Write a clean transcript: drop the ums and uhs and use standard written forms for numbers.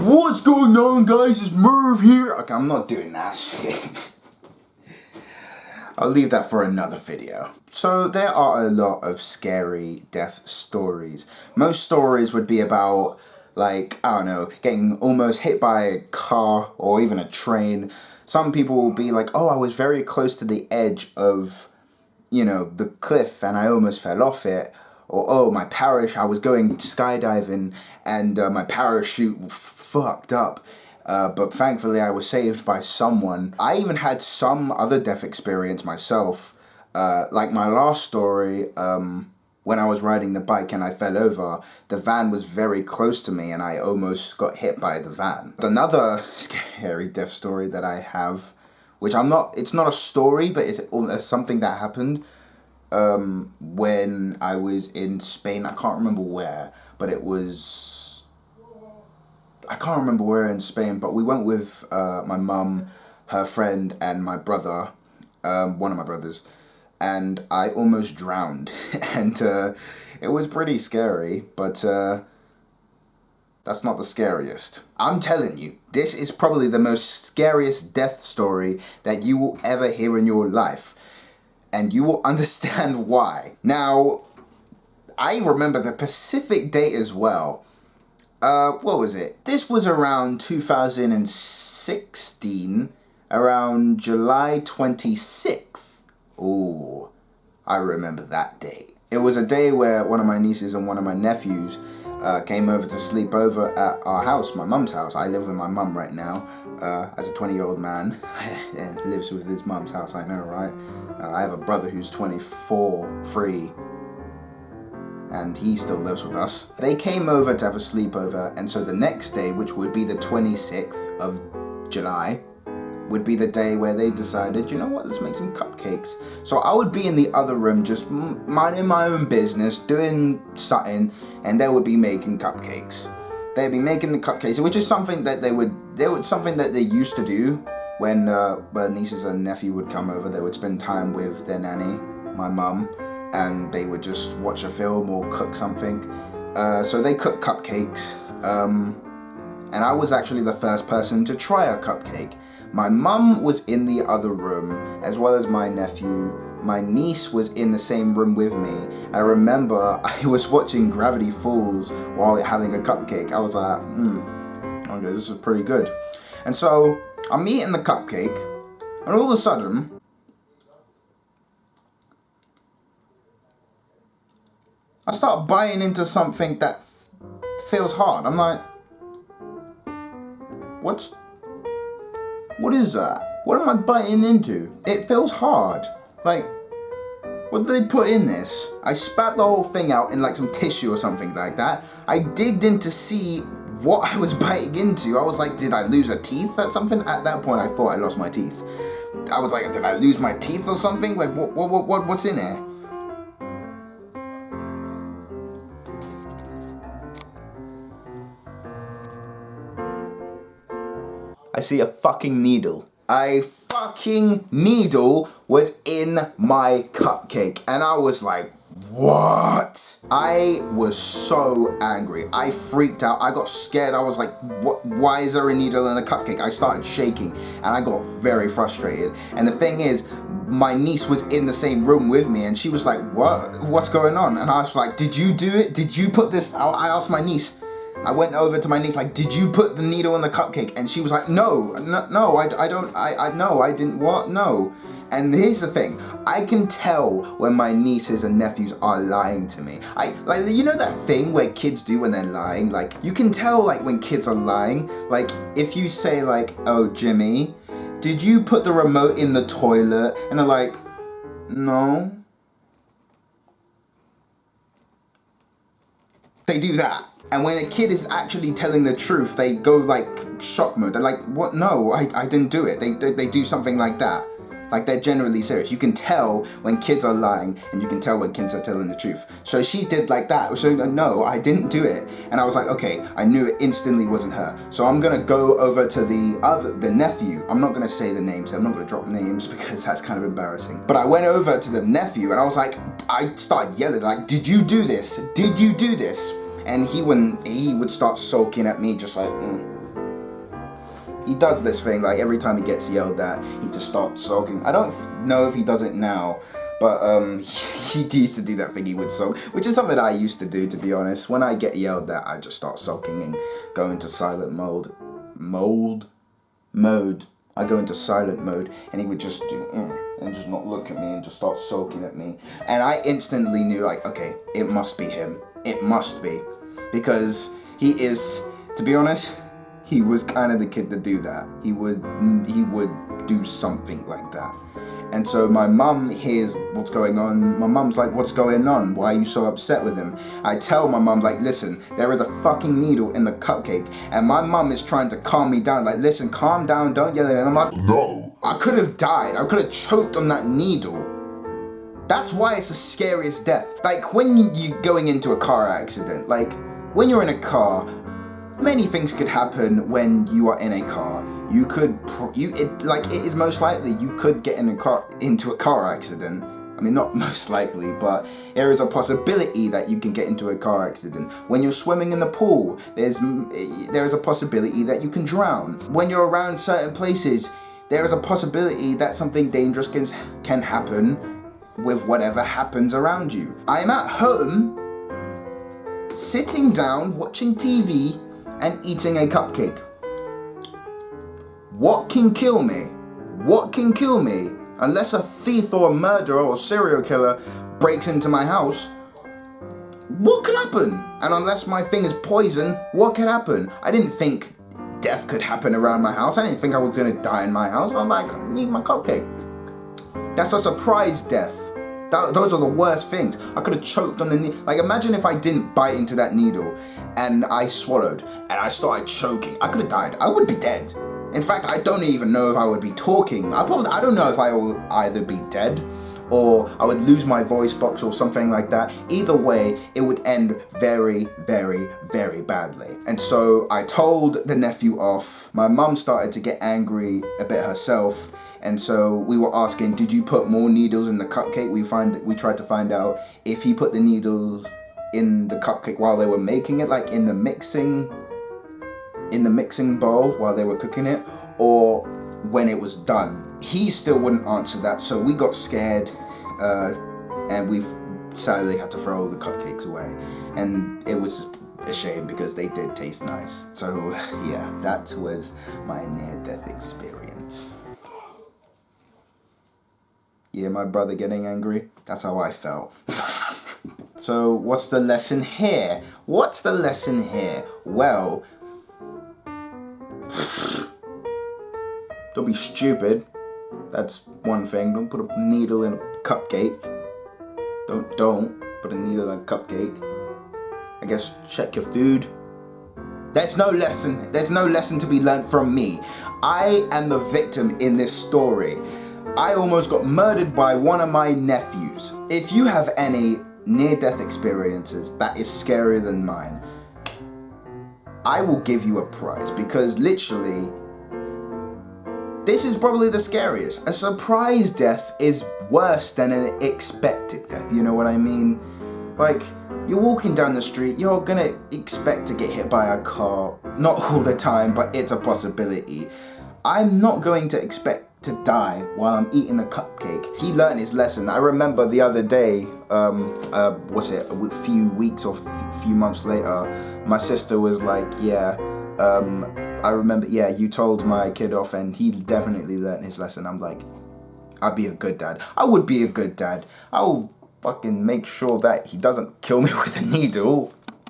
What's going on, guys? It's Merv here. Okay, I'm not doing that shit. I'll leave that for another video. So there are a lot of scary death stories. Most stories would be about, like, I don't know, getting almost hit by a car or even a train. Some people will be like, oh, I was very close to the edge of, you know, the cliff and I almost fell off it. Or, oh, I was going skydiving and my parachute fucked up. But thankfully I was saved by someone. I even had some other death experience myself. Like my last story, when I was riding the bike and I fell over, the van was very close to me and I almost got hit by the van. Another scary death story that I have, which it's not a story, but it's something that happened. When I was in Spain, I can't remember where, but I can't remember where in Spain, but we went with my mum, her friend, and my brother, one of my brothers, and I almost drowned, and it was pretty scary, but that's not the scariest. I'm telling you, this is probably the most scariest death story that you will ever hear in your life. And you will understand why. Now, I remember the specific date as well. What was it? This was around 2016, around July 26th. Ooh, I remember that date. It was a day where one of my nieces and one of my nephews came over to sleep over at our house, my mum's house. I live with my mum right now, as a 20-year-old man. And lives with his mum's house, I know, right? I have a brother who's 24, free, and he still lives with us. They came over to have a sleepover, and so the next day, which would be the 26th of July, would be the day where they decided, you know what, let's make some cupcakes. So I would be in the other room just minding my own business, doing something, and they would be making cupcakes. They'd be making the cupcakes, which is something that something that they used to do. When nieces and nephew would come over, they would spend time with their nanny, my mum, and they would just watch a film or cook something. So they cooked cupcakes, and I was actually the first person to try a cupcake. My mum was in the other room, as well as my nephew. My niece was in the same room with me. I remember I was watching Gravity Falls while having a cupcake. I was like, okay, this is pretty good. And so I'm eating the cupcake, and all of a sudden, I start biting into something that feels hard. I'm like, what is that? What am I biting into? It feels hard. Like, what did they put in this? I spat the whole thing out in like some tissue or something like that. I digged in to see what I was biting into. I was like, did I lose a teeth or something? At that point, I thought I lost my teeth. I was like, did I lose my teeth or something? Like, what's in there? I see a fucking needle. A fucking needle was in my cupcake, and I was like, what? I was so angry. I freaked out. I got scared. I was like, what? Why is there a needle in a cupcake? I started shaking and I got very frustrated. And the thing is, my niece was in the same room with me and she was like, what's going on? And I was like, did you do it? Did you put this? I asked my niece. I went over to my niece like, did you put the needle in the cupcake? And she was like, no, I didn't, what? No. And here's the thing, I can tell when my nieces and nephews are lying to me. Like, you know that thing where kids do when they're lying? Like, you can tell like when kids are lying. Like, if you say like, oh, Jimmy, did you put the remote in the toilet? And they're like, no. They do that. And when a kid is actually telling the truth, they go like shock mode. They're like, what? No, I didn't do it. They do something like that. Like, they're generally serious. You can tell when kids are lying and you can tell when kids are telling the truth. So she did like that. So no, I didn't do it. And I was like, okay, I knew it instantly wasn't her. So I'm gonna go over to the nephew. I'm not gonna say the names. I'm not gonna drop names because that's kind of embarrassing. But I went over to the nephew and I was like, I started yelling like, did you do this? Did you do this? And he would start sulking at me just like, he does this thing, like every time he gets yelled at, he just starts sulking. I don't know if he does it now, but he used to do that thing, he would sulk, which is something I used to do, to be honest. When I get yelled at, I just start sulking and go into silent mode. I go into silent mode, and he would just do and just not look at me and just start sulking at me. And I instantly knew, like, okay, it must be him. It must be. Because he is, to be honest, he was kind of the kid to do that. He would do something like that. And so my mum hears what's going on. My mum's like, what's going on? Why are you so upset with him? I tell my mum, like, listen, there is a fucking needle in the cupcake. And my mum is trying to calm me down. Like, listen, calm down, don't yell at him. I'm like, no. I could have died. I could have choked on that needle. That's why it's the scariest death. Like, when you're going into a car accident, like, when you're in a car, many things could happen when you are in a car. You could, it is most likely you could get into a car accident. I mean, not most likely, but there is a possibility that you can get into a car accident. When you're swimming in the pool, there is a possibility that you can drown. When you're around certain places, there is a possibility that something dangerous can happen with whatever happens around you. I'm at home, sitting down, watching TV, and eating a cupcake. What can kill me? What can kill me? Unless a thief or a murderer or serial killer breaks into my house, what could happen? And unless my thing is poison, what could happen? I didn't think death could happen around my house. I didn't think I was gonna die in my house. I'm like, I need my cupcake. That's a surprise death. Those are the worst things. I could have choked on the needle. Like, imagine if I didn't bite into that needle and I swallowed and I started choking. I could have died. I would be dead. In fact, I don't even know if I would be talking. I don't know if I will either be dead or I would lose my voice box or something like that. Either way, it would end very, very, very badly. And so I told the nephew off. My mum started to get angry a bit herself. And so we were asking, did you put more needles in the cupcake? We tried to find out if he put the needles in the cupcake while they were making it, like in the mixing bowl while they were cooking it, or when it was done. He still wouldn't answer that, so we got scared, and we sadly had to throw all the cupcakes away. And it was a shame because they did taste nice. So yeah, that was my near-death experience. Yeah, my brother getting angry, that's how I felt. So what's the lesson here? What's the lesson here? Well, don't be stupid. That's one thing. Don't put a needle in a cupcake. Don't put a needle in a cupcake. I guess check your food. There's no lesson. There's no lesson to be learned from me. I am the victim in this story. I almost got murdered by one of my nephews. If you have any near-death experiences that is scarier than mine, I will give you a prize, because literally, this is probably the scariest. A surprise death is worse than an expected death, you know what I mean? Like, you're walking down the street, you're gonna expect to get hit by a car. Not all the time, but it's a possibility. I'm not going to expect to die while I'm eating a cupcake. He learned his lesson. I remember the other day, a few weeks or few months later, my sister was like, I remember, you told my kid off and he definitely learned his lesson. I'm like, I'd be a good dad. I would be a good dad. I will fucking make sure that he doesn't kill me with a needle.